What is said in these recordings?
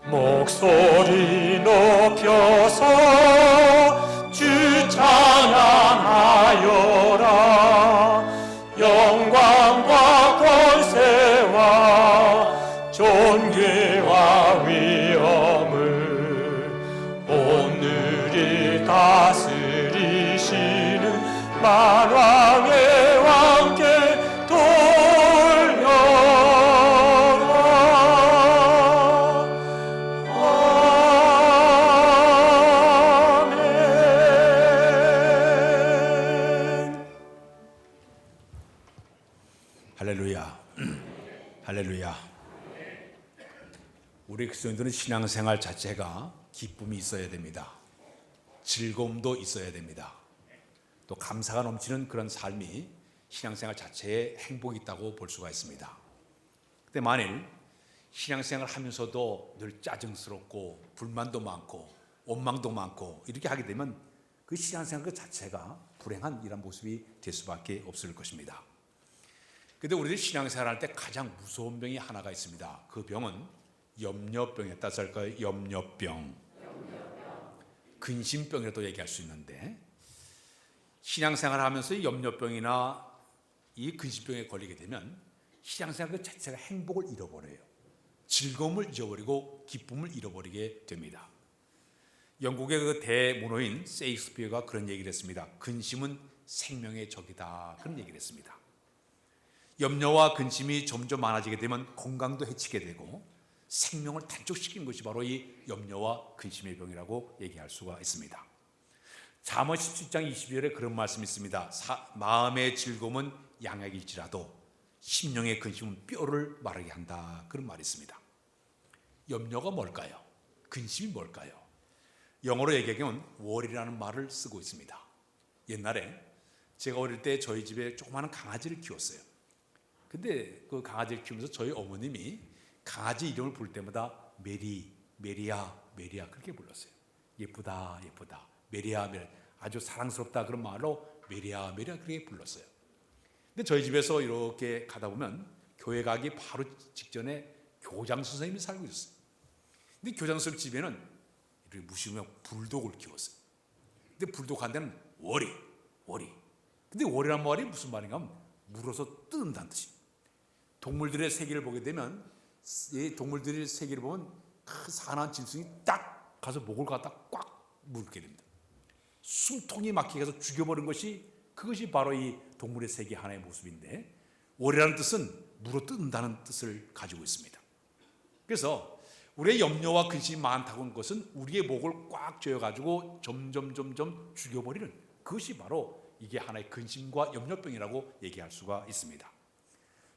목소리 높여서 주 찬양하여라. 영광과 권세와 존귀와 위엄을 오늘이 다스리시는 만왕의 왕께 할렐루야. 할렐루야. 우리 그리스도인들은 신앙생활 자체가 기쁨이 있어야 됩니다. 즐거움도 있어야 됩니다. 또 감사가 넘치는 그런 삶이 신앙생활 자체에 행복이 있다고 볼 수가 있습니다. 근데 만일 신앙생활 하면서도 늘 짜증스럽고 불만도 많고 원망도 많고 이렇게 하게 되면 그 신앙생활 자체가 불행한 이런 모습이 될 수밖에 없을 것입니다. 근데 우리들 신앙생활 할 때 가장 무서운 병이 하나가 있습니다. 그 병은 염려병에 따라서 할까요? 염려병. 근심병이라도 얘기할 수 있는데, 신앙생활 하면서 이 염려병이나 이 근심병에 걸리게 되면 신앙생활 그 자체가 행복을 잃어버려요. 즐거움을 잃어버리고 기쁨을 잃어버리게 됩니다. 영국의 그 대문호인 셰익스피어가 그런 얘기를 했습니다. 근심은 생명의 적이다. 그런 얘기를 했습니다. 염려와 근심이 점점 많아지게 되면 건강도 해치게 되고 생명을 단축시키는 것이 바로 이 염려와 근심의 병이라고 얘기할 수가 있습니다. 잠언 17장 22절에 그런 말씀이 있습니다. 마음의 즐거움은 양약일지라도 심령의 근심은 뼈를 마르게 한다. 그런 말이 있습니다. 염려가 뭘까요? 근심이 뭘까요? 영어로 얘기하면 worry라는 말을 쓰고 있습니다. 옛날에 제가 어릴 때 저희 집에 조그마한 강아지를 키웠어요. 근데 그 강아지를 키우면서 저희 어머님이 강아지 이름을 부를 때마다 메리, 메리야, 메리야 그렇게 불렀어요. 예쁘다, 예쁘다, 메리야, 메리야, 아주 사랑스럽다 그런 말로 메리야, 메리야 그렇게 불렀어요. 근데 저희 집에서 이렇게 가다 보면 교회 가기 바로 직전에 교장 선생님이 살고 있었어요. 근데 교장 선생님 집에는 이렇게 무시무시한 불독을 키웠어요. 근데 불독한테는 워리. 근데 워리란 말이 무슨 말인가 하면 물어서 뜬다는 뜻입니다. 동물들의 세계를 보게 되면 이 동물들의 세계를 보면 큰 사나운 짐승이 딱 가서 목을 갖다 꽉 물게 됩니다. 숨통이 막히게 해서 죽여버린 것이 그것이 바로 이 동물의 세계 하나의 모습인데, 월이라는 뜻은 물어뜯는다는 뜻을 가지고 있습니다. 그래서 우리의 염려와 근심이 많다고 하는 것은 우리의 목을 꽉 조여가지고 점점 죽여버리는 그것이 바로 이게 하나의 근심과 염려병이라고 얘기할 수가 있습니다.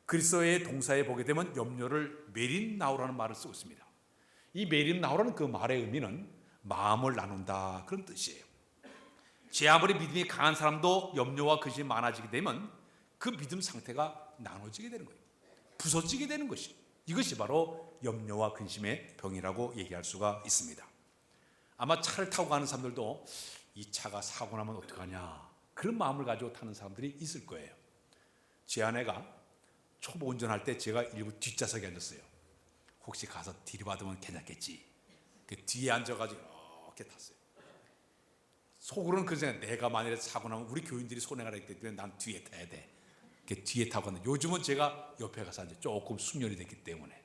그리스도의 동사에 보게 되면 염려를 메린나우라는 말을 쓰고 있습니다. 이 메린나우라는 그 말의 의미는 마음을 나눈다 그런 뜻이에요. 제 아무리 믿음이 강한 사람도 염려와 근심이 많아지게 되면 그 믿음 상태가 나눠지게 되는 거예요. 부서지게 되는 것이, 이것이 바로 염려와 근심의 병이라고 얘기할 수가 있습니다. 아마 차를 타고 가는 사람들도 이 차가 사고 나면 어떡하냐 그런 마음을 가지고 타는 사람들이 있을 거예요. 제 아내가 초보 운전할 때 제가 일부 뒷좌석에 앉았어요. 혹시 가서 들이받으면 괜찮겠지. 그 뒤에 앉아가지고 이렇게 탔어요. 속으로는 그런 생각, 내가 만약에 사고 나면 우리 교인들이 손해가 있기 때문에 난 뒤에 타야 돼. 뒤에 타고 갔는데 요즘은 제가 옆에 가서 앉아 조금 숙련이 됐기 때문에.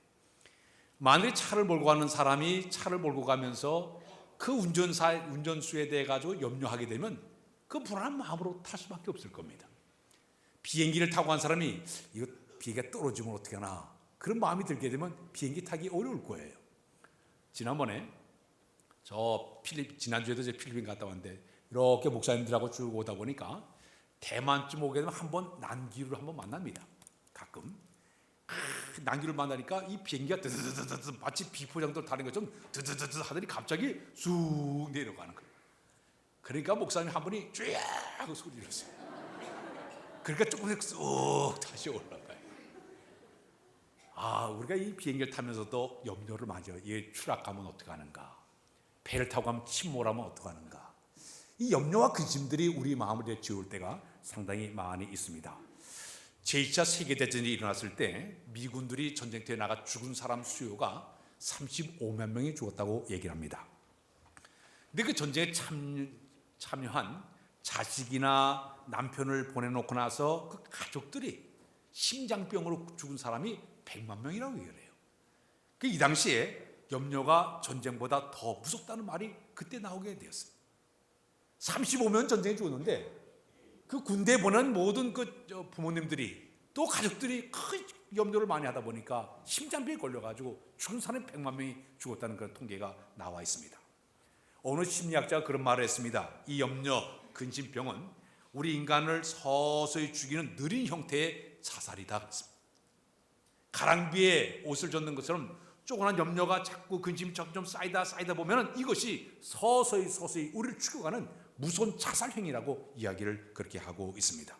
만약에 차를 몰고 가는 사람이 차를 몰고 가면서 그 운전수에 대해 가지고 염려하게 되면 그 불안한 마음으로 탈 수밖에 없을 겁니다. 비행기를 타고 간 사람이 이거 비행기가 떨어지면 어떻게 하나 그런 마음이 들게 되면 비행기 타기 어려울 거예요. 지난번에 지난주에도 제 필리핀 갔다 왔는데 이렇게 목사님들하고 쭉 오다 보니까 대만쯤 오게 되면 한번 난기류를 한번 만납니다. 가끔 난기를 만나니까 이 비행기가 드드드드 마치 비포장도 타는 것처럼 드드드드 하더니 갑자기 쑥 내려가는 거예요. 그러니까 목사님 한 분이 쫙 하고 소리 질렀어요. 그러니까 조금씩 쑥 다시 올라가요. 우리가 이 비행기를 타면서도 염려를 많이 해요. 얘 추락하면 어떡하는가, 배를 타고 가면 침몰하면 어떡하는가. 이 염려와 근심들이 우리 마음을 내치울 때가 상당히 많이 있습니다. 제2차 세계대전이 일어났을 때 미군들이 전쟁터에 나가 죽은 사람 수요가 35만 명이 죽었다고 얘기를 합니다. 근데 그 전쟁에 참여한 자식이나 남편을 보내놓고 나서 그 가족들이 심장병으로 죽은 사람이 100만 명이라고 얘기를 해요. 이 당시에 염려가 전쟁보다 더 무섭다는 말이 그때 나오게 되었어요. 35명 전쟁에 죽었는데 그 군대에 보낸 모든 그 부모님들이 또 가족들이 큰 염려를 많이 하다 보니까 심장병에 걸려가지고 죽은 사람이 100만 명이 죽었다는 그런 통계가 나와 있습니다. 어느 심리학자가 그런 말을 했습니다. 이 염려, 근심병은 우리 인간을 서서히 죽이는 느린 형태의 자살이다. 가랑비에 옷을 젖는 것처럼 쪼그란 염려가 자꾸 근심이 점점 쌓이다 보면 이것이 서서히 우리를 죽여가는 무서운 자살 행위라고 이야기를 그렇게 하고 있습니다.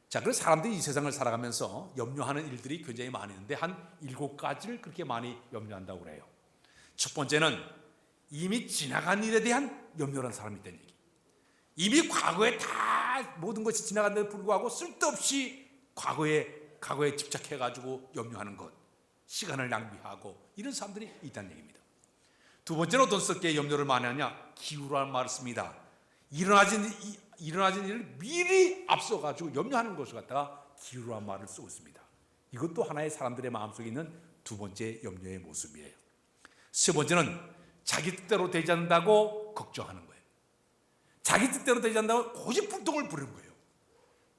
자, 그래서 사람들이 이 세상을 살아가면서 염려하는 일들이 굉장히 많이 있는데 한 7가지를 그렇게 많이 염려한다고 그래요. 첫 번째는 이미 지나간 일에 대한 염려라는 사람이 있다는 얘기. 이미 과거에 다 모든 것이 지나간 데에 불구하고 쓸데없이 과거에 집착해가지고 염려하는 것, 시간을 낭비하고 이런 사람들이 있다는 얘기입니다. 두 번째는 어떤 썩게 염려를 많이 하냐? 기우라는 말을 씁니다. 일어나진 일을 미리 앞서가지고 염려하는 것을 갖다가 기우라는 말을 쓰고 있습니다. 이것도 하나의 사람들의 마음속에 있는 두 번째 염려의 모습이에요. 세 번째는 자기 뜻대로 되지 않는다고 걱정하는 거예요. 자기 뜻대로 되지 않는다고 고집불통을 부리는 거예요.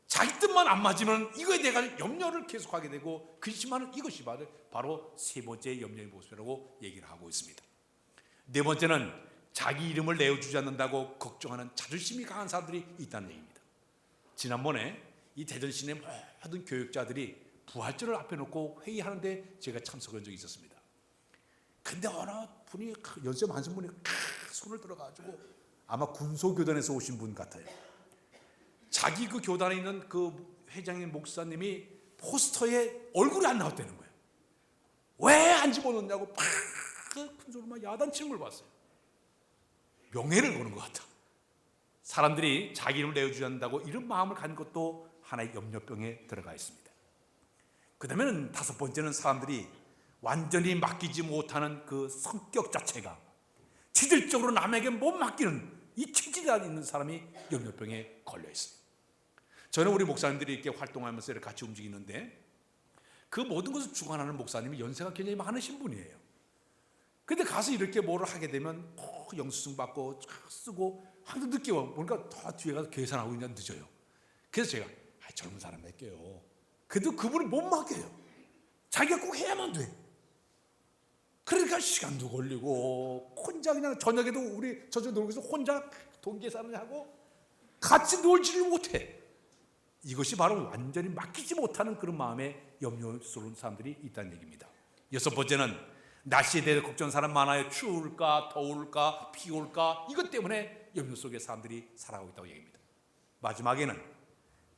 자기 뜻만 안 맞으면 이거에 대한 염려를 계속하게 되고 근심하는 이것이 바로 세 번째 염려의 모습이라고 얘기를 하고 있습니다. 네 번째는 자기 이름을 내어주지 않는다고 걱정하는 자존심이 강한 사람들이 있다는 얘기입니다. 지난번에 이 대전시내 모든 교육자들이 부활절을 앞에 놓고 회의하는데 제가 참석한 적이 있었습니다. 근데 어느 분이 연세 많으신 분이 손을 들어가지고 아마 군소교단에서 오신 분 같아요. 자기 그 교단에 있는 그 회장님 목사님이 포스터에 얼굴이 안 나왔다는 거예요. 왜 안 집어넣냐고 큰 소리로 막 야단치는 걸 봤어요. 명예를 거는 것 같아. 사람들이 자기 이름을 내어주지 않는다고 이런 마음을 가진 것도 하나의 염려병에 들어가 있습니다. 그 다음에는 다섯 번째는 사람들이 완전히 맡기지 못하는 그 성격 자체가 체질적으로 남에게 못 맡기는 이 체질이 있는 사람이 염려병에 걸려 있어요. 저는 우리 목사님들이 이렇게 활동하면서 이렇게 같이 움직이는데 그 모든 것을 주관하는 목사님이 연세가 굉장히 많으신 분이에요. 근데 가서 이렇게 뭐를 하게 되면 영수증 받고 쓰고 항상 늦게 와. 보니까 더 뒤에 가서 계산하고 있냐 늦어요. 그래서 제가 젊은 사람 맡겨요. 그래도 그분을 못 맡겨요. 자기가 꼭 해야만 돼. 그러니까 시간도 걸리고 혼자 그냥 저녁에도 우리 저녁에 놀고 있어 혼자 돈 계산을 하고 같이 놀지를 못해. 이것이 바로 완전히 맡기지 못하는 그런 마음에 염려스러운 사람들이 있다는 얘기입니다. 여섯 번째는 날씨에 대해 걱정하는 사람 많아요. 추울까 더울까 비 올까 이것 때문에 염려 속에 사람들이 살아가고 있다고 얘기합니다. 마지막에는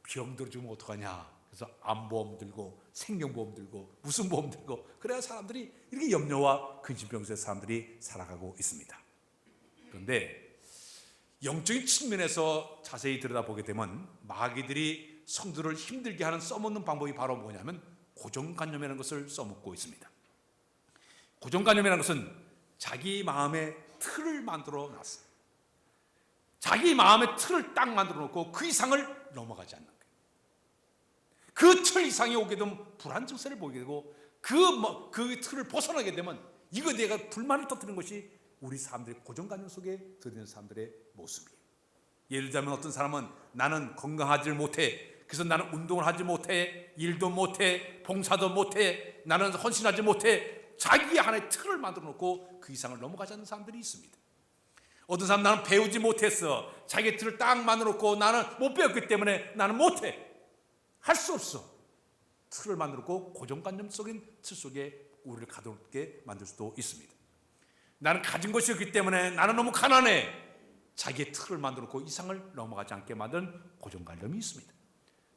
병 들어주면 어떡하냐. 그래서 암보험 들고 생명보험 들고 무슨 보험 들고 그래야 사람들이 이렇게 염려와 근심병 속에 사람들이 살아가고 있습니다. 그런데 영적인 측면에서 자세히 들여다보게 되면 마귀들이 성도를 힘들게 하는 써먹는 방법이 바로 뭐냐면 고정관념이라는 것을 써먹고 있습니다. 고정관념이라는 것은 자기 마음의 틀을 만들어 놨어요. 자기 마음의 틀을 딱 만들어 놓고 그 이상을 넘어가지 않는 거예요. 그 틀 이상이 오게 되면 불안 증세를 보게 되고 그 틀을 벗어나게 되면 이거에 대해 불만을 터뜨리는 것이 우리 사람들의 고정관념 속에 들어있는 사람들의 모습이에요. 예를 들자면 어떤 사람은 나는 건강하지 못해. 그래서 나는 운동을 하지 못해. 일도 못해. 봉사도 못해. 나는 헌신하지 못해. 자기 하나의 틀을 만들어 놓고 그 이상을 넘어가지 않는 사람들이 있습니다. 어떤 사람 나는 배우지 못했어. 자기 틀을 딱 만들어 놓고 나는 못 배웠기 때문에 나는 못해. 할 수 없어. 틀을 만들어 놓고 고정관념 속인 틀 속에 우리를 가둬놓게 만들 수도 있습니다. 나는 가진 것이 없기 때문에 나는 너무 가난해. 자기의 틀을 만들어 놓고 이상을 넘어가지 않게 만든 고정관념이 있습니다.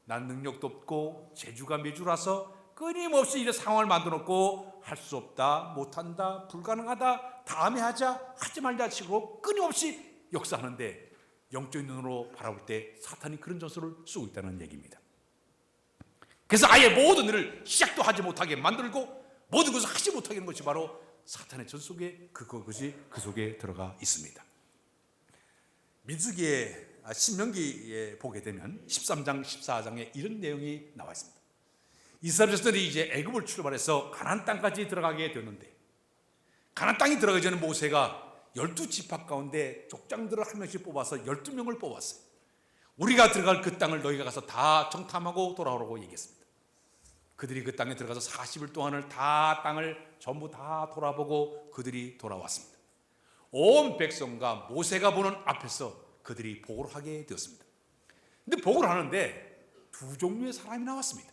나는 능력도 없고 재주가 미주라서 끊임없이 이런 상황을 만들어 놓고 할 수 없다, 못한다, 불가능하다, 다음에 하자, 하지 말자 식으로 끊임없이 역사하는데 영적인 눈으로 바라볼 때 사탄이 그런 전술을 쓰고 있다는 얘기입니다. 그래서 아예 모든 일을 시작도 하지 못하게 만들고 모든 것을 하지 못하게 하는 것이 바로 사탄의 전 속에 그것이 그 속에 들어가 있습니다. 민수기의 신명기에 보게 되면 13장 14장에 이런 내용이 나와 있습니다. 이스라엘 백성들이 이제 애굽을 출발해서 가나안 땅까지 들어가게 되었는데, 가나안 땅이 들어가기 전에 모세가 12지파 가운데 족장들을 한 명씩 뽑아서 12명을 뽑았어요. 우리가 들어갈 그 땅을 너희가 가서 다 정탐하고 돌아오라고 얘기했습니다. 그들이 그 땅에 들어가서 40일 동안을 다 땅을 전부 다 돌아보고 그들이 돌아왔습니다. 온 백성과 모세가 보는 앞에서 그들이 보고를 하게 되었습니다. 근데 보고를 하는데 두 종류의 사람이 나왔습니다.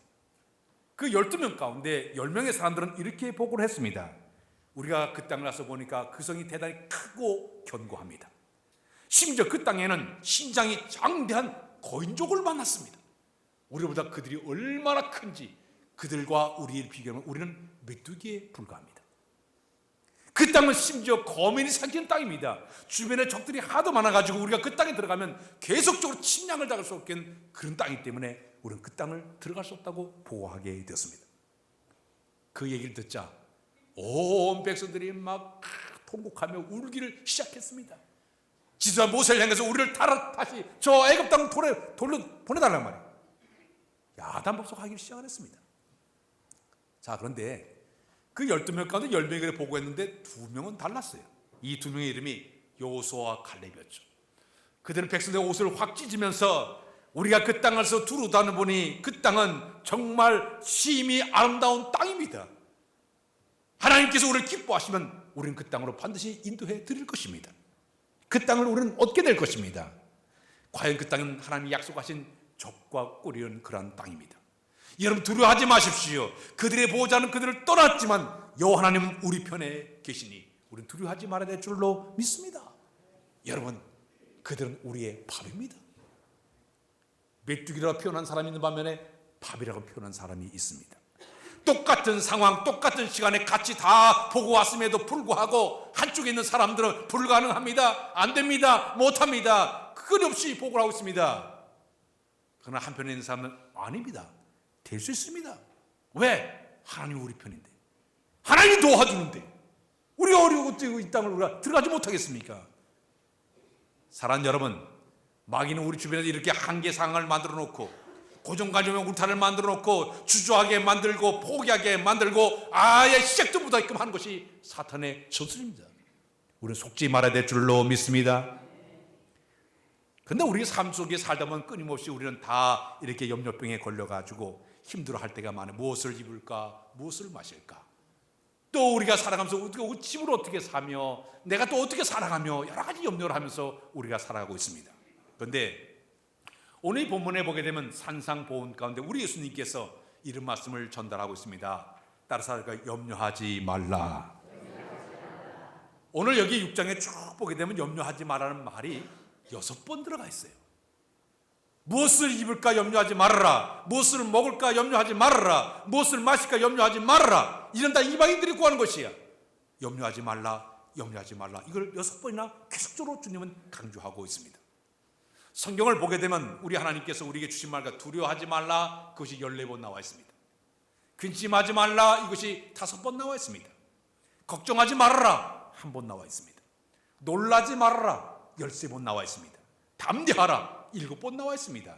그 12명 가운데 10명의 사람들은 이렇게 보고를 했습니다. 우리가 그 땅을 가서 보니까 그 성이 대단히 크고 견고합니다. 심지어 그 땅에는 신장이 장대한 거인족을 만났습니다. 우리보다 그들이 얼마나 큰지 그들과 우리를 비교하면 우리는 메뚜기에 불과합니다. 그 땅은 심지어 거민이 삼키는 땅입니다. 주변에 적들이 하도 많아가지고 우리가 그 땅에 들어가면 계속적으로 침략을 당할 수 없는 그런 땅이기 때문에 우리는 그 땅을 들어갈 수 없다고 보고하게 되었습니다. 그 얘기를 듣자 온 백성들이 막 통곡하며 울기를 시작했습니다. 지도자 모세를 향해서 우리를 다시 저 애굽 땅 보내달란 말이에요. 야단법석하기 시작을 했습니다. 자, 그런데 그 12명 가운데 10명이 보고했는데 2명은 달랐어요. 이 2명의 이름이 여호수아와 갈렙이었죠. 그들은 백성들의 옷을 확 찢으면서 우리가 그 땅에서 두루 다녀보니 그 땅은 정말 심히 아름다운 땅입니다. 하나님께서 우리를 기뻐하시면 우리는 그 땅으로 반드시 인도해 드릴 것입니다. 그 땅을 우리는 얻게 될 것입니다. 과연 그 땅은 하나님이 약속하신 젖과 꿀이 흐르는 그러한 땅입니다. 여러분 두려워하지 마십시오. 그들의 보호자는 그들을 떠났지만 여호와 하나님은 우리 편에 계시니 우리는 두려워하지 말아야 될 줄로 믿습니다. 여러분 그들은 우리의 밥입니다. 메뚜기라고 표현한 사람이 있는 반면에 밥이라고 표현한 사람이 있습니다. 똑같은 상황, 똑같은 시간에 같이 다 보고 왔음에도 불구하고 한쪽에 있는 사람들은 불가능합니다. 안 됩니다. 못합니다. 끊임없이 보고를 하고 있습니다. 그러나 한편에 있는 사람은 아닙니다. 될 수 있습니다. 왜? 하나님이 우리 편인데, 하나님이 도와주는데 우리 어려우고 이 땅을 우리가 들어가지 못하겠습니까? 사랑하는 여러분, 마귀는 우리 주변에 이렇게 한계 상황을 만들어 놓고 고정관념의 울타리를 만들어 놓고 주저하게 만들고 포기하게 만들고 아예 시작도 못하게끔 하는 것이 사탄의 전술입니다. 우리는 속지 말아야 될 줄로 믿습니다. 그런데 우리 삶 속에 살다 보면 끊임없이 우리는 다 이렇게 염려병에 걸려가지고 힘들어할 때가 많아요. 무엇을 입을까? 무엇을 마실까? 또 우리가 살아가면서 집을 어떻게 사며 내가 또 어떻게 살아가며 여러 가지 염려를 하면서 우리가 살아가고 있습니다. 그런데 오늘 이 본문에 보게 되면 산상보훈 가운데 우리 예수님께서 이런 말씀을 전달하고 있습니다. 따라서 염려하지 말라. 오늘 여기 6장에 쭉 보게 되면 염려하지 말라는 말이 6번 들어가 있어요. 무엇을 입을까 염려하지 말아라. 무엇을 먹을까 염려하지 말아라. 무엇을 마실까 염려하지 말아라. 이런 다 이방인들이 구하는 것이야. 염려하지 말라, 염려하지 말라. 이걸 6번이나 계속적으로 주님은 강조하고 있습니다. 성경을 보게 되면 우리 하나님께서 우리에게 주신 말과 두려워하지 말라, 그것이 14번 나와 있습니다. 근심하지 말라, 이것이 5번 나와 있습니다. 걱정하지 말아라, 1번 나와 있습니다. 놀라지 말아라, 13번 나와 있습니다. 담대하라, 7번 나와 있습니다.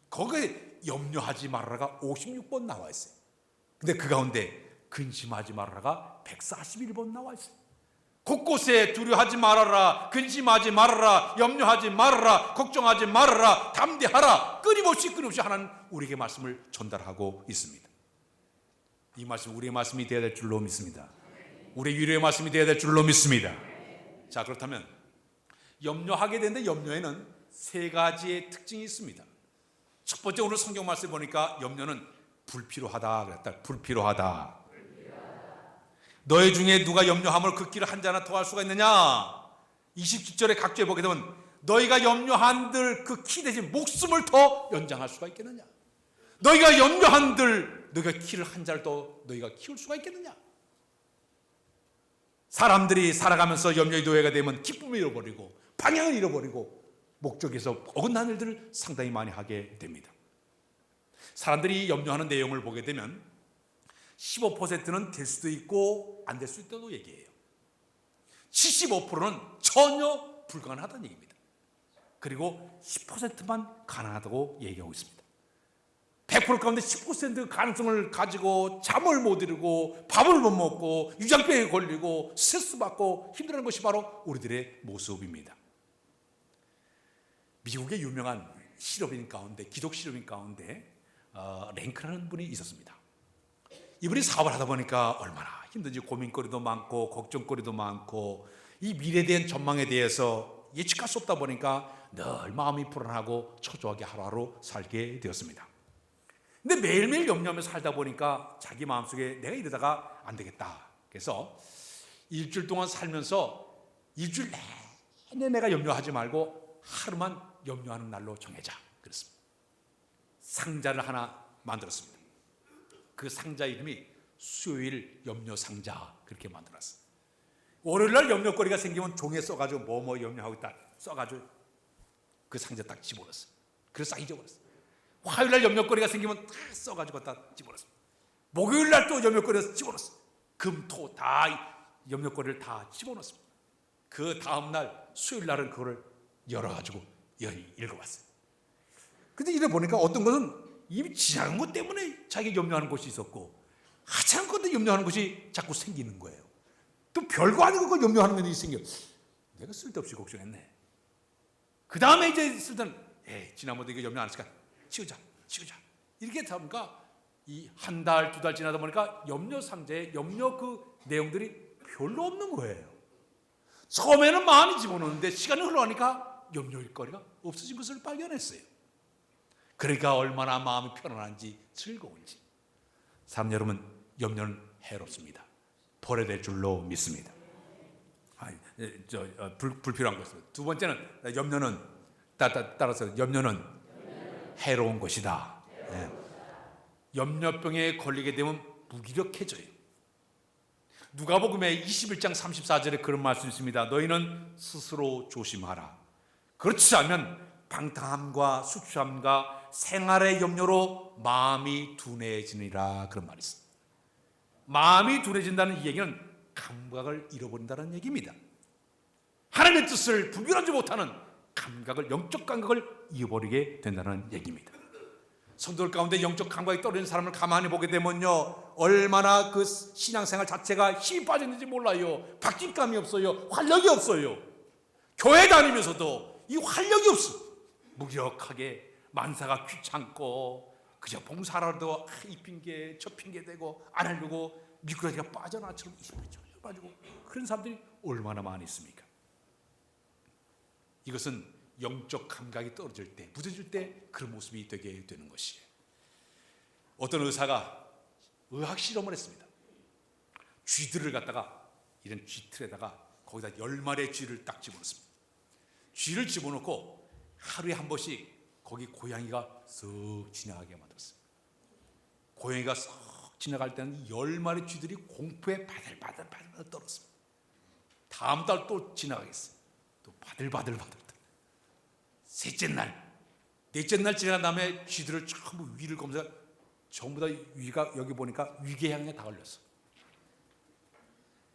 거기에 염려하지 말아라가 56번 나와 있어요. 근데 그 가운데 근심하지 말아라가 141번 나와 있어요. 곳곳에 두려워하지 말아라, 근심하지 말아라, 염려하지 말아라, 걱정하지 말아라, 담대하라, 끊임없이 하나님 우리에게 말씀을 전달하고 있습니다. 이 말씀 우리의 말씀이 되어야 될 줄로 믿습니다. 우리의 위로의 말씀이 되어야 될 줄로 믿습니다. 자, 그렇다면 염려하게 되는데 염려에는 3가지의 특징이 있습니다. 첫 번째, 오늘 성경 말씀 보니까 염려는 불필요하다 그랬다. 불필요하다. 너희 중에 누가 염려함을 그 길을 한 자나 더할 수가 있느냐? 27절에 각주에 보게 되면 너희가 염려한들 그 키 대신 목숨을 더 연장할 수가 있겠느냐? 너희가 염려한들 너희가 키를 한 자를 더 너희가 키울 수가 있겠느냐? 사람들이 살아가면서 염려의 노예가 되면 기쁨을 잃어버리고 방향을 잃어버리고 목적에서 어긋난 일들을 상당히 많이 하게 됩니다. 사람들이 염려하는 내용을 보게 되면 15%는 될 수도 있고 안 될 수도 있다고 얘기해요. 75%는 전혀 불가능하다는 얘기입니다. 그리고 10%만 가능하다고 얘기하고 있습니다. 100% 가운데 10% 가능성을 가지고 잠을 못 이루고 밥을 못 먹고 유장병에 걸리고 스트레스 받고 힘들어하는 것이 바로 우리들의 모습입니다. 미국의 유명한 실업인 가운데, 기독 실업인 가운데 랭크라는 분이 있었습니다. 이분이 사업을 하다 보니까 얼마나 힘든지 고민거리도 많고 걱정거리도 많고 이 미래에 대한 전망에 대해서 예측할 수 없다 보니까 늘 마음이 불안하고 초조하게 하루하루 살게 되었습니다. 근데 매일매일 염려하면서 살다 보니까 자기 마음속에 내가 이러다가 안 되겠다. 그래서 일주일 동안 살면서 일주일 내내 내가 염려하지 말고 하루만 염려하는 날로 정해자. 그랬습니다. 상자를 하나 만들었습니다. 그 상자 이름이 수요일 염려 상자 그렇게 만들었어요. 월요일날 염려거리가 생기면 종이에 써가지고 뭐 염려하고 있다 써가지고 그 상자 딱 집어넣었어요. 그래서 딱 잊어버렸어요. 화요일날 염려거리가 생기면 다 써가지고 딱 집어넣었어요. 목요일날 또 염려거리가 집어넣었어요. 금, 토 다 염려거리를 다 집어넣었습니다. 그 다음날 수요일날은 그거를 열어가지고 읽어봤어요. 근데 이래 보니까 어떤 것은 이미 지나간 것 때문에 자기가 염려하는 것이 있었고 하찮은 것도 염려하는 것이 자꾸 생기는 거예요. 또 별거 아니고 그걸 염려하는 것이 생겨. 내가 쓸데없이 걱정했네. 그 다음에 이제 쓰던 지난번에 이거 염려 안 했으니까 치우자. 이렇게 하니까 이 한 달, 두 달 지나다 보니까 염려 상자에 염려 그 내용들이 별로 없는 거예요. 처음에는 많이 집어넣는데 시간이 흘러가니까 염려일거리가 없어진 것을 발견했어요. 그러니까 얼마나 마음이 편안한지 즐거운지. 사람 여러분, 염려는 해롭습니다. 버려야 줄로 믿습니다. 불필요한 것입니다. 두 번째는 염려는 따라서 염려는 해로운 것이다. 염려병에 걸리게 되면 무기력해져요. 누가복음의 21장 34절에 그런 말씀이 있습니다. 너희는 스스로 조심하라. 그렇지 않으면 방탕함과 수치함과 생활의 염려로 마음이 둔해지니라. 그런 말이 있습니다. 마음이 둔해진다는 이 얘기는 감각을 잃어버린다는 얘기입니다. 하나님의 뜻을 분별하지 못하는 감각을, 영적 감각을 잃어버리게 된다는 얘기입니다. 성도들 가운데 영적 감각이 떨어진 사람을 가만히 보게 되면요, 얼마나 그 신앙생활 자체가 힘이 빠졌는지 몰라요. 바뀐감이 없어요. 활력이 없어요. 교회 다니면서도 이 활력이 없어. 무기력하게 만사가 귀찮고 그저 봉사라도 이 핑계 저 핑계 대고 안 하려고 미꾸라지가 빠져나처럼 빠지고 그런 사람들이 얼마나 많이 있습니까? 이것은 영적 감각이 떨어질 때, 무뎌질 때 그런 모습이 되게 되는 것이에요. 어떤 의사가 의학 실험을 했습니다. 쥐들을 갖다가 이런 쥐틀에다가 거기다 10마리의 쥐를 딱 집어넣습니다. 쥐를 집어넣고 하루에 한 번씩 거기 고양이가 쓱 지나가게 만들었어요. 고양이가 쓱 지나갈 때는 10마리 쥐들이 공포에 바들바들 떨었습니다. 다음 달 또 지나가겠어요. 또 바들바들. 셋째 날, 넷째 날 지나간 다음에 쥐들을 전부 위를 검사, 전부 다 위가 여기 보니까 위궤양에 다 걸렸어.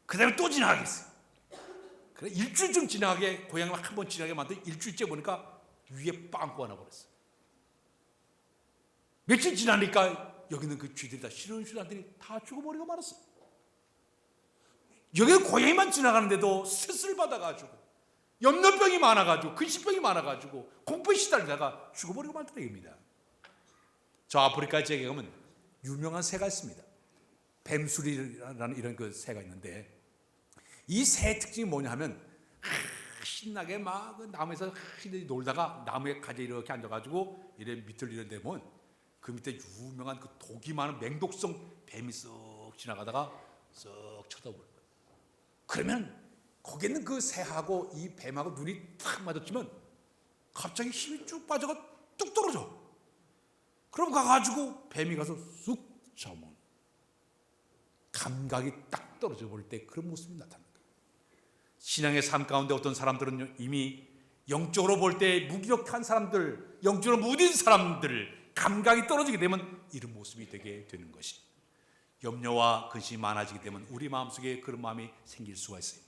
그 다음에 또 지나가겠어요. 그래 일주일쯤 지나가게 고양이만 한 번 지나게 만들 일주일째 보니까 위에 빵꾸 하나 버렸어. 며칠 지나니까 여기는 그 쥐들이 다 시름시름들이 다 죽어버리고 말았어. 여기는 고양이만 지나가는데도 스트레스를 받아가지고 염려병이 많아가지고 근심병이 많아가지고 공포에 시달리다가 죽어버리고 말았다는 얘기입니다. 저 아프리카 지역에 가면 유명한 새가 있습니다. 뱀수리라는 이런 그 새가 있는데 이 새의 특징이 뭐냐 하면 신나게 막 나무에서 놀다가 나무에 가지에 이렇게 앉아가지고 이래 밑을 이런 데 보면 그 밑에 유명한 그 독이 많은 맹독성 뱀이 쓱 지나가다가 쓱 쳐다보는 거예요. 그러면 거기 있는 그 새하고 이 뱀하고 눈이 탁 맞았지만 갑자기 힘이 쭉 빠져가 뚝 떨어져. 그럼 가가지고 뱀이 가서 쑥 잡으면 감각이 딱 떨어져 버릴 때 그런 모습이 나타납니다. 신앙의 삶 가운데 어떤 사람들은 이미 영적으로 볼 때 무기력한 사람들, 영적으로 무딘 사람들, 감각이 떨어지게 되면 이런 모습이 되게 되는 것이. 염려와 근심이 많아지게 되면 우리 마음속에 그런 마음이 생길 수가 있어요.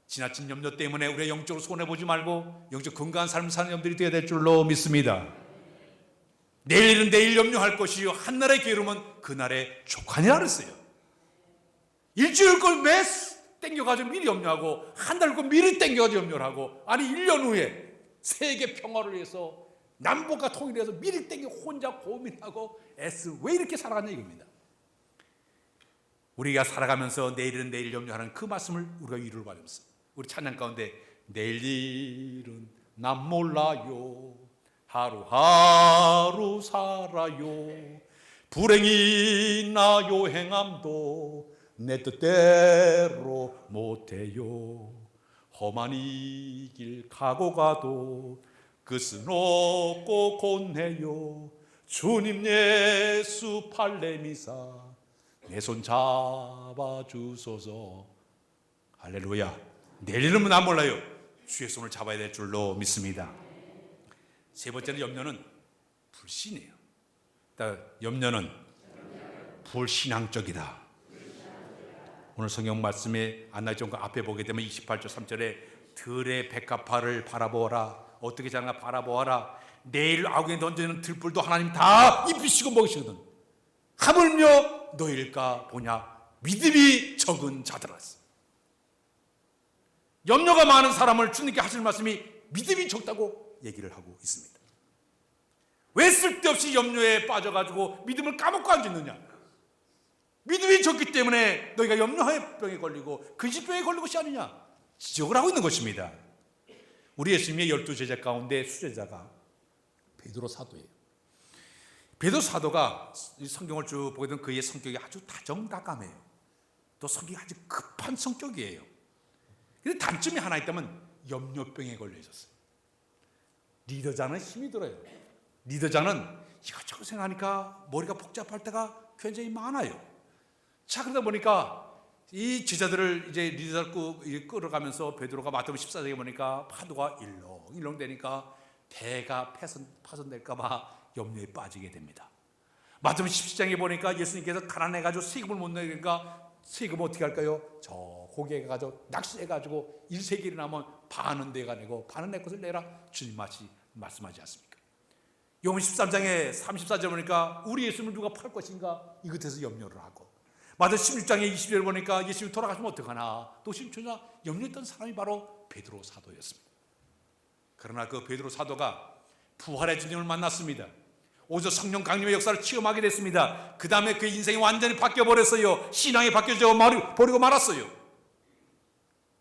지나친 염려 때문에 우리가 영적으로 손해보지 말고 영적 건강한 삶을 사는 여러분들이 되어야 될 줄로 믿습니다. 내일은 내일 염려할 것이요 한날의 게으름은 그날의 족하니라 그랬어요. 일주일 걸 매 땡겨가지고 미리 염려하고 한 달 걸 미리 땡겨가지고 염려를 하고, 아니 1년 후에 세계 평화를 위해서 남북과 통일해서 미리 땡겨 혼자 고민하고 애쓰 왜 이렇게 살아가냐 이겁니다. 우리가 살아가면서 내일은 내일 염려하는 그 말씀을 우리가 위로를 받으면서 우리 찬양 가운데 내일은 난 몰라요 하루하루 살아요 불행이 나요 행함도 내 뜻대로 못해요 험한 이 길 가고 가도 끝은 없고 곧내요 주님 예수 팔레미사 내 손 잡아주소서. 할렐루야. 내일은 난 몰라요. 주의 손을 잡아야 될 줄로 믿습니다. 세 번째는 염려는 불신이에요. 염려는 불신앙적이다. 오늘 성경 말씀에 안나정과 앞에 보게 되면 28절 3절에 들의 백합화를 바라보아라. 어떻게 자나 바라보아라. 내일 아궁이에 던지는 들불도 하나님 다 입히시고 먹이시거든. 하물며 너일까 보냐. 믿음이 적은 자들아. 염려가 많은 사람을 주님께 하실 말씀이 믿음이 적다고 얘기를 하고 있습니다. 왜 쓸데없이 염려에 빠져가지고 믿음을 까먹고 앉았느냐. 믿음이 적기 때문에 너희가 염려병에 걸리고 근심병에 걸리고 있지 않느냐 지적을 하고 있는 것입니다. 우리 예수님의 12제자 가운데 수제자가 베드로 사도예요. 베드로 사도가 성경을 쭉 보게 되면 그의 성격이 아주 다정다감해요. 또 성격이 아주 급한 성격이에요. 근데 단점이 하나 있다면 염려병에 걸려 있었어요. 리더자는 힘이 들어요. 리더자는 이것저것 생각하니까 머리가 복잡할 때가 굉장히 많아요. 자, 그러다 보니까 이 제자들을 이제 리더를 끌어가면서 베드로가 마태복음 14장에 보니까 파도가 일렁일렁 되니까 배가 파손될까봐 염려에 빠지게 됩니다. 마태복음 17장에 보니까 예수님께서 가난해가지고 세금을 못 내니까 세금 어떻게 할까요? 저 고개에 가서 낚시해가지고 1세기를 나면 반은 내가 내고 반은 내 것을 내라 주님 말씀하지 않습니까? 요한 13장에 34절 보니까 우리 예수님을 누가 팔 것인가 이것에서 염려를 하고, 마태복음 16장에 20절 보니까 예수님이 돌아가시면 어떡하나 또 심초나 염려했던 사람이 바로 베드로 사도였습니다. 그러나 그 베드로 사도가 부활의 주님을 만났습니다. 오히려 성령 강림의 역사를 체험하게 됐습니다. 그 다음에 그 인생이 완전히 바뀌어버렸어요. 신앙이 바뀌어져 버리고 말았어요.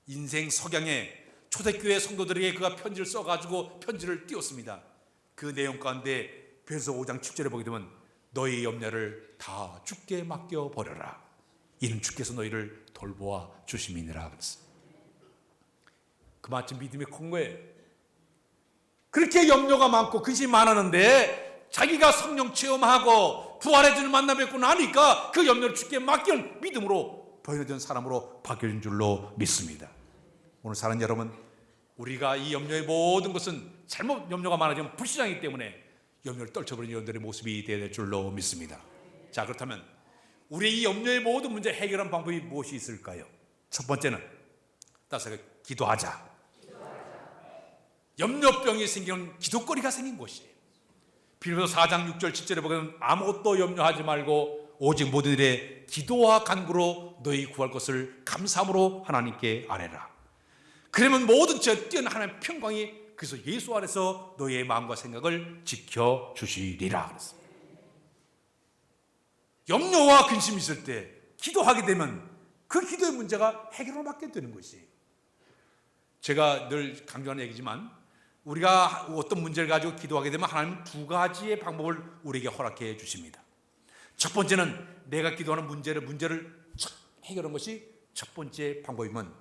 인생 석양에 초대교회 성도들에게 그가 편지를 써가지고 편지를 띄웠습니다. 그 내용 가운데 베드로서 5장 7절에 보게 되면 너희 염려를 다 주께 맡겨버려라. 이는 주께서 너희를 돌보아 주심이니라 그랬어요. 그만큼 믿음이 큰 거예요. 그렇게 염려가 많고 근심이 많았는데 자기가 성령 체험하고 부활의 주를 만나 뵙고 나니까 그 염려를 주께 맡긴 믿음으로 변화된 사람으로 바뀌어진 줄로 믿습니다. 오늘 사는 여러분, 우리가 이 염려의 모든 것은 잘못 염려가 많아지면 불신앙이기 때문에 염려를 떨쳐버리는 여러분들의 모습이 되어야 될 줄로 믿습니다. 자, 그렇다면 우리 이 염려의 모든 문제 해결하는 방법이 무엇이 있을까요? 첫 번째는 기도하자. 염려병이 생기는 기도거리가 생긴 것이에요. 빌립보서 4장 6절 7절에 보면 아무것도 염려하지 말고 오직 모든 일에 기도와 간구로 너희 구할 것을 감사함으로 하나님께 아뢰라. 그러면 모든 저 뛰어난 하나님의 평강이 그래서 예수 안에서 너희의 마음과 생각을 지켜주시리라 그랬어요. 염려와 근심이 있을 때 기도하게 되면 그 기도의 문제가 해결을 받게 되는 것이에요. 제가 늘 강조하는 얘기지만 우리가 어떤 문제를 가지고 기도하게 되면 하나님은 두 가지의 방법을 우리에게 허락해 주십니다. 첫 번째는 내가 기도하는 문제를 해결하는 것이 첫 번째 방법이면,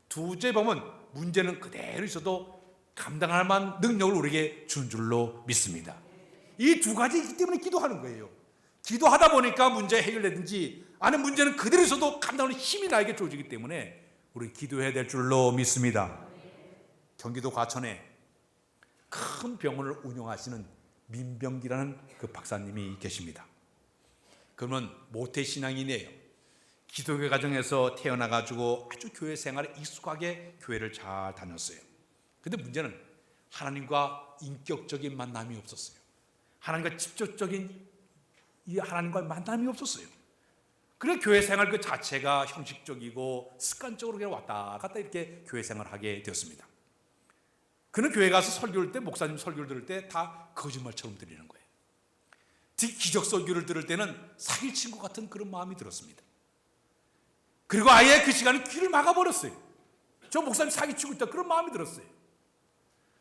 두째 방법은 문제는 그대로 있어도 감당할 만한 능력을 우리에게 준 줄로 믿습니다. 이 두 가지이기 때문에 기도하는 거예요. 기도하다 보니까 문제 해결되든지 아니면 문제는 그대로 있어도 감당하는 힘이 나에게 주어지기 때문에 우리는 기도해야 될 줄로 믿습니다. 경기도 과천에 큰 병원을 운영하시는 민병기라는 그 박사님이 계십니다. 그러면 모태신앙인이에요. 기독교 가정에서 태어나가지고 아주 교회 생활에 익숙하게 교회를 잘 다녔어요. 근데 문제는 하나님과 인격적인 만남이 없었어요. 하나님과 직접적인 이 하나님과의 만남이 없었어요. 그래 교회 생활 그 자체가 형식적이고 습관적으로 그냥 왔다 갔다 이렇게 교회 생활을 하게 되었습니다. 그는 교회 가서 설교를 때 목사님 설교를 들을 때 다 거짓말처럼 들리는 거예요. 특히 기적 설교를 들을 때는 사기를 친 것 같은 그런 마음이 들었습니다. 그리고 아예 그 시간에 귀를 막아버렸어요. 저 목사님 사기치고 있다 그런 마음이 들었어요.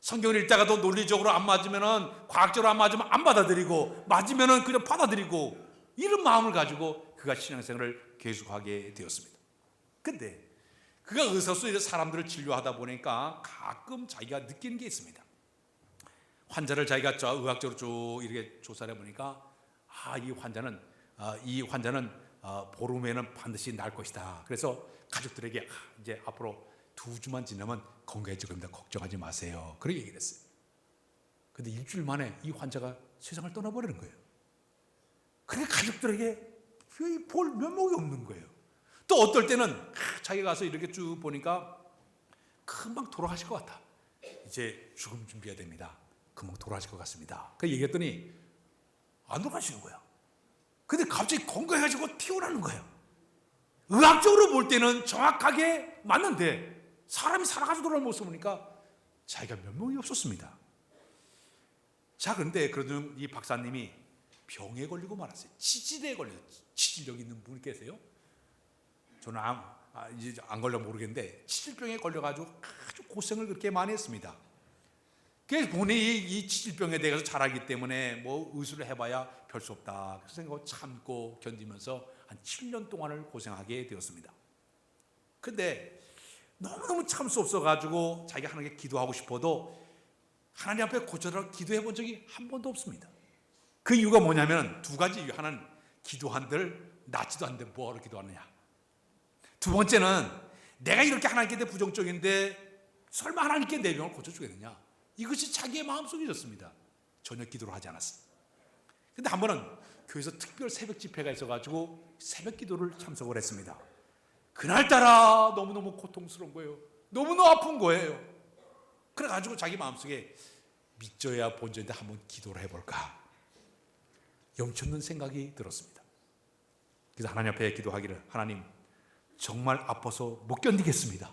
성경을 읽다가도 논리적으로 안 맞으면은 과학적으로 안 맞으면 안 받아들이고 맞으면은 그냥 받아들이고 이런 마음을 가지고 그가 신앙생활을 계속하게 되었습니다. 근데 그가 의사소에서 사람들을 진료하다 보니까 가끔 자기가 느끼는 게 있습니다. 환자를 자기가 의학적으로 쭉 이렇게 조사해 보니까 이 환자는 보름에는 반드시 날 것이다. 그래서 가족들에게 이제 앞으로 2주만 지나면 건강해질 겁니다. 걱정하지 마세요. 그렇게 얘기를 했어요. 근데 일주일 만에 이 환자가 세상을 떠나버리는 거예요. 그러니까 가족들에게 볼 면목이 없는 거예요. 또 어떨 때는 자기가 가서 이렇게 쭉 보니까 금방 돌아가실 것 같아. 이제 죽음 준비해야 됩니다. 금방 돌아가실 것 같습니다. 그 얘기했더니 안 돌아가시는 거야. 근데 갑자기 건강해지고 튀어나오는 거예요. 의학적으로 볼 때는 정확하게 맞는데 사람이 살아가지고 돌아오는 모습을 보니까 자기가 면목이 없었습니다. 자, 그런데 그래도 이 박사님이 병에 걸리고 말았어요. 치질에 걸려요. 치질력 있는 분이 계세요? 저는 이제 안 걸려 모르겠는데 치질병에 걸려가지고 아주 고생을 그렇게 많이 했습니다. 그래서 본인이 이 치질병에 대해서 잘 알기 때문에 뭐 의술을 해봐야 별 수 없다. 그래서 생각하고 참고 견디면서 한 7년 동안을 고생하게 되었습니다. 근데 너무너무 참을 수 없어가지고 자기가 하나님께 기도하고 싶어도 하나님 앞에 고쳐달라고 기도해 본 적이 한 번도 없습니다. 그 이유가 뭐냐면 두 가지 이유. 하나는 기도한들 낫지도 않는데 뭐하러 기도하느냐. 두 번째는 내가 이렇게 하나님께 부정적인데 설마 하나님께 내 병을 고쳐주겠느냐. 이것이 자기의 마음속에 있었습니다. 전혀 기도를 하지 않았어요. 근데 한 번은 교회에서 특별 새벽 집회가 있어가지고 새벽 기도를 참석을 했습니다. 그날따라 너무너무 고통스러운 거예요. 너무너무 아픈 거예요. 그래가지고 자기 마음속에 믿져야 본전인데 한번 기도를 해볼까. 영천는 생각이 들었습니다. 그래서 하나님 앞에 기도하기를 하나님 정말 아파서 못 견디겠습니다.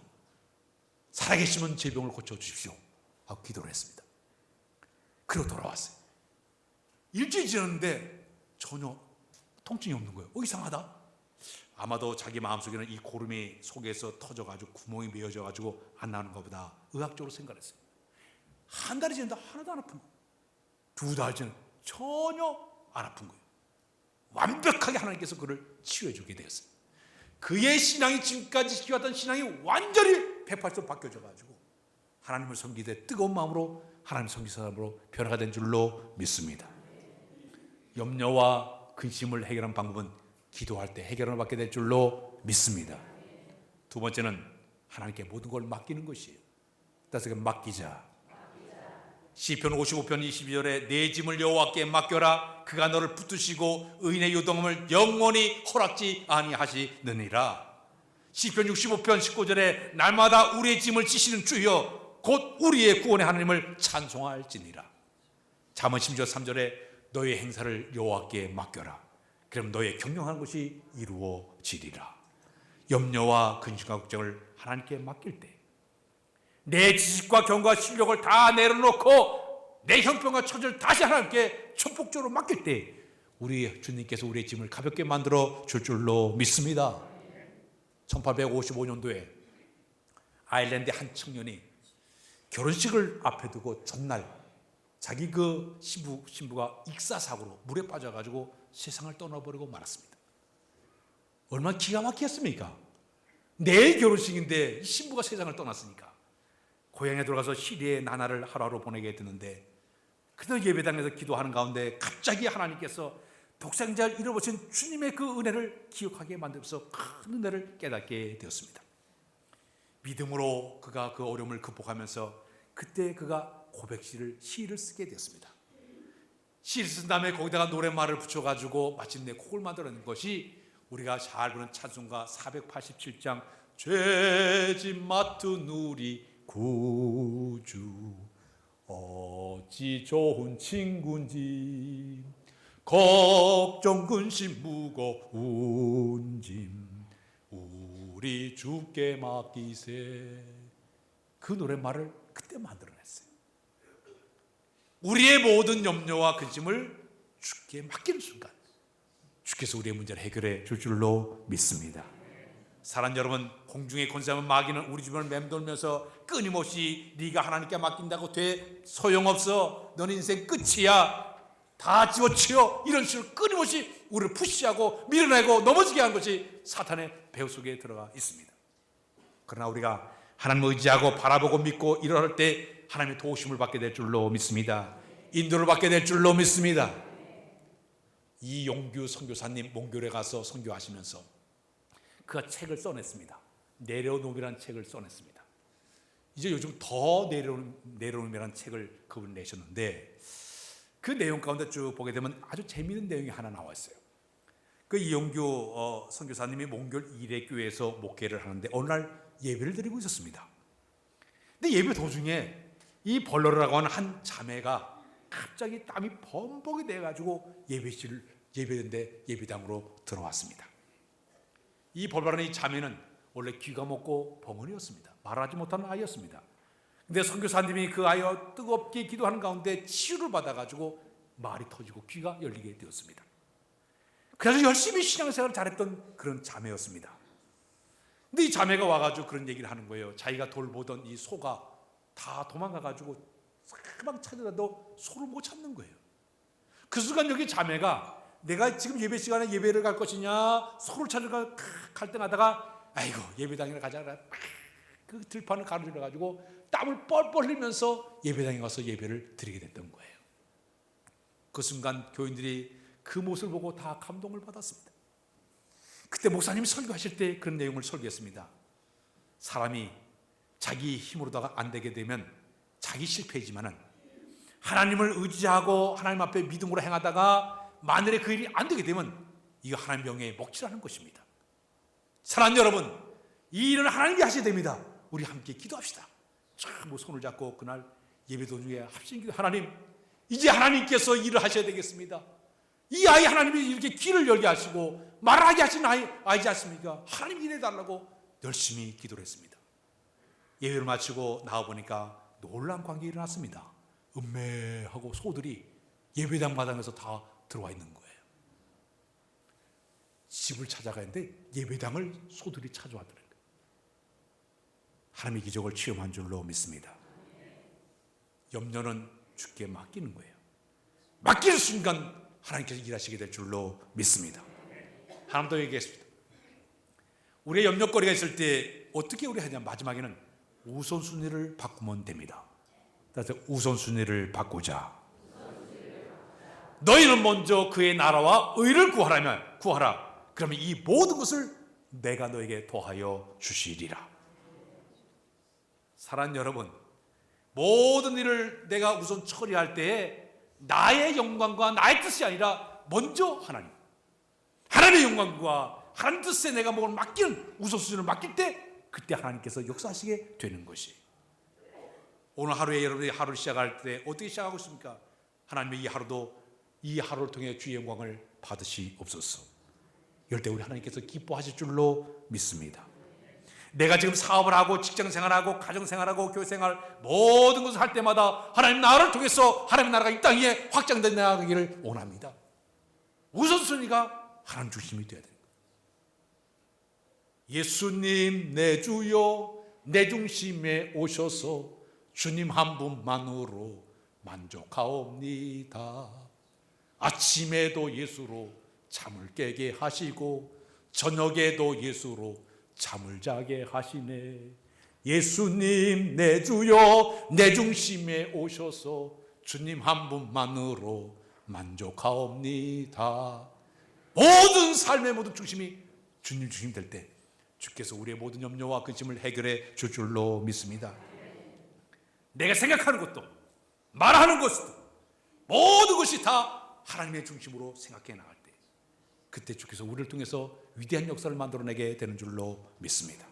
살아계시면 제 병을 고쳐주십시오 하고 기도를 했습니다. 그리고 돌아왔어요. 일주일 지났는데 전혀 통증이 없는 거예요. 이상하다. 아마도 자기 마음속에는 이 고름이 속에서 터져가지고 구멍이 메어져가지고 안 나오는 것보다 의학적으로 생각했어요. 한 달이 지났는데 하나도 안 아픈 거예요. 2달 지났는데 전혀 안 아픈 거예요. 완벽하게 하나님께서 그를 치유해주게 되었어요. 그의 신앙이 지금까지 지켜왔던 신앙이 완전히 180도 바뀌어져가지고 하나님을 섬기되 뜨거운 마음으로 하나님을 섬기는 사람으로 변화가 된 줄로 믿습니다. 염려와 근심을 해결하는 방법은 기도할 때 해결을 받게 될 줄로 믿습니다. 두 번째는 하나님께 모든 걸 맡기는 것이에요. 따라서 맡기자. 시편 55편 22절에 내 짐을 여호와께 맡겨라. 그가 너를 붙드시고 의인의 요동함을 영원히 허락지 아니하시느니라. 시편 65편 19절에 날마다 우리의 짐을 지시는 주여 곧 우리의 구원의 하나님을 찬송할지니라. 잠언 10절 3절에 너의 행사를 여호와께 맡겨라. 그럼 너의 경영하는 것이 이루어지리라. 염려와 근심과 걱정을 하나님께 맡길 때 내 지식과 경과 실력을 다 내려놓고 내 형편과 처지를 다시 하나님께 전폭적으로 맡길 때 우리 주님께서 우리의 짐을 가볍게 만들어 줄 줄로 믿습니다. 1855년도에 아일랜드 한 청년이 결혼식을 앞에 두고 전날 자기 그 신부가 익사사고로 물에 빠져가지고 세상을 떠나버리고 말았습니다. 얼마나 기가 막혔습니까? 내일 결혼식인데 신부가 세상을 떠났으니까 고향에 들어가서 시리의 나날을 하루하루 보내게 되는데 그들 예배당에서 기도하는 가운데 갑자기 하나님께서 독생자를 잃어버린 주님의 그 은혜를 기억하게 만들면서 큰 은혜를 깨닫게 되었습니다. 믿음으로 그가 그 어려움을 극복하면서 그때 그가 시를 쓰게 되었습니다. 시를 쓴 다음에 거기다가 노랫말을 붙여가지고 마침내 곡을 만들어낸 것이 우리가 잘 부르는 찬송가 487장 죄짐 맡은 우리 구주 어찌 좋은 친구인지 걱정 근심 무거운 짐 우리 주께 맡기세. 그 노랫말을 그때 만들어냈어요. 우리의 모든 염려와 근심을 주께 맡기는 순간 주께서 우리의 문제를 해결해 줄 줄로 믿습니다. 사랑 여러분, 공중에 권세하는 마귀는 우리 주변을 맴돌면서 끊임없이 네가 하나님께 맡긴다고 돼 소용없어, 너는 인생 끝이야, 다 집어치워, 이런 식으로 끊임없이 우리를 푸시하고 밀어내고 넘어지게 한 것이 사탄의 배후 속에 들어가 있습니다. 그러나 우리가 하나님을 의지하고 바라보고 믿고 일어날 때 하나님의 도우심을 받게 될 줄로 믿습니다. 인도를 받게 될 줄로 믿습니다. 이용규 선교사님 몽골에 가서 선교하시면서 그가 책을 써냈습니다. 내려놓음이라는 책을 써냈습니다. 이제 요즘 더 내려놓음이라는 책을 그분이 내셨는데 그 내용 가운데 쭉 보게 되면 아주 재미있는 내용이 하나 나와 있어요. 그 이용규 선교사님이 몽골 이레교회에서 목회를 하는데 어느 날 예배를 드리고 있었습니다. 근데 예배 도중에 이 벌러라고 하는 한 자매가 갑자기 땀이 범벅이 돼가지고 예배인데 예배당으로 들어왔습니다. 이 벌벌하는 이 자매는 원래 귀가 먹고 벙어리였습니다. 말하지 못하는 아이였습니다. 근데 선교사님이 그 아이와 뜨겁게 기도하는 가운데 치유를 받아가지고 말이 터지고 귀가 열리게 되었습니다. 그래서 열심히 신앙생활을 잘했던 그런 자매였습니다. 근데 이 자매가 와가지고 그런 얘기를 하는 거예요. 자기가 돌보던 이 소가 다 도망가가지고 사방 찾으라도 소를 못 찾는 거예요. 그 순간 여기 자매가 내가 지금 예배 시간에 예배를 갈 것이냐 소를 찾으러 갈등하다가 아이고 예배당에 가자 그 들판을 가로질러 가지고 땀을 뻘뻘 흘리면서 예배당에 가서 예배를 드리게 됐던 거예요. 그 순간 교인들이 그 모습을 보고 다 감동을 받았습니다. 그때 목사님이 설교하실 때 그런 내용을 설교했습니다. 사람이 자기 힘으로다가 안 되게 되면 자기 실패이지만은 하나님을 의지하고 하나님 앞에 믿음으로 행하다가 만일에 그 일이 안 되게 되면 이거 하나님 명예에 먹칠하는 것입니다. 사랑하는 여러분, 이 일은 하나님이 하셔야 됩니다. 우리 함께 기도합시다. 참 손을 잡고 그날 예배 도중에 합심기도 하나님, 이제 하나님께서 일을 하셔야 되겠습니다. 이 아이 하나님이 이렇게 귀를 열게 하시고 말하게 하신 아이지 않습니까? 하나님 일해달라고 열심히 기도를 했습니다. 예배를 마치고 나와보니까 놀라운 광경이 일어났습니다. 음매하고 소들이 예배당 마당에서 다 들어와 있는 거예요. 집을 찾아가는데 예배당을 소들이 찾아왔더라고요. 하나님의 기적을 체험한 줄로 믿습니다. 염려는 주께 맡기는 거예요. 맡기는 순간 하나님께서 일하시게 될 줄로 믿습니다. 하나님 더 얘기했습니다. 우리의 염려거리가 있을 때 어떻게 우리 하냐, 마지막에는 우선순위를 바꾸면 됩니다. 따라서 우선순위를 바꾸자. 너희는 먼저 그의 나라와 의를 구하라. 그러면 이 모든 것을 내가 너에게 더하여 주시리라. 사랑하는 여러분, 모든 일을 내가 우선 처리할 때에 나의 영광과 나의 뜻이 아니라 먼저 하나님의 영광과 하나님 뜻에 내가 뭘 맡기는 우선순위를 맡길 때 그때 하나님께서 역사하시게 되는 것이. 오늘 하루에 여러분이 하루를 시작할 때 어떻게 시작하고 있습니까? 하나님의 이 하루를 통해 주의 영광을 받으시옵소서. 이럴 때 우리 하나님께서 기뻐하실 줄로 믿습니다. 내가 지금 사업을 하고 직장생활하고 가정생활하고 교회생활 모든 것을 할 때마다 하나님 나라를 통해서 하나님의 나라가 이 땅에 확장되어 나가기를 원합니다. 우선순위가 하나님 중심이 되어야 됩니다. 예수님 내 주여 내 중심에 오셔서 주님 한 분만으로 만족하옵니다. 아침에도 예수로 잠을 깨게 하시고 저녁에도 예수로 잠을 자게 하시네. 예수님 내 주여 내 중심에 오셔서 주님 한 분만으로 만족하옵니다. 모든 삶의 모든 중심이 주님 중심 될 때 주께서 우리의 모든 염려와 근심을 해결해 줄 줄로 믿습니다. 내가 생각하는 것도 말하는 것도 모든 것이 다 하나님의 중심으로 생각해 나갈 때, 그때 주께서 우리를 통해서 위대한 역사를 만들어내게 되는 줄로 믿습니다.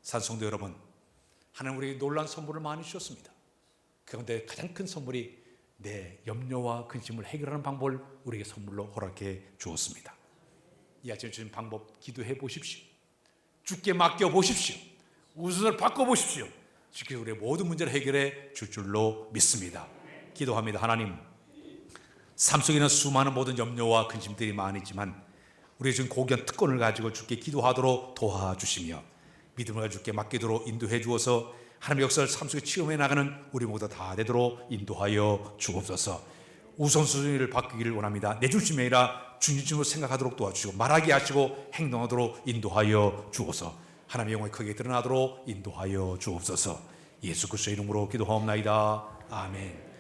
산성도 여러분, 하나님 우리에게 놀라운 선물을 많이 주셨습니다. 그런데 가장 큰 선물이 내 염려와 근심을 해결하는 방법을 우리에게 선물로 허락해 주었습니다. 이 아침에 주신 방법 기도해 보십시오. 주께 맡겨 보십시오. 우선을 바꿔 보십시오. 주께서 우리의 모든 문제를 해결해 줄 줄로 믿습니다. 기도합니다. 하나님, 삶 속에는 수많은 모든 염려와 근심들이 많이지만 우리 지금 고귀한 특권을 가지고 주께 기도하도록 도와주시며 믿음을 가지고 주께 맡기도록 인도해 주어서 하나님의 역사를 삶 속에 체험해 나가는 우리 모두 다 되도록 인도하여 주옵소서. 우선순위를 바꾸기를 원합니다. 내 중심이 아니라 주님으로 생각하도록 도와주시고 말하게 하시고 행동하도록 인도하여 주옵소서. 하나님의 영광이 크게 드러나도록 인도하여 주옵소서. 예수 그리스도의 이름으로 기도하옵나이다. 아멘.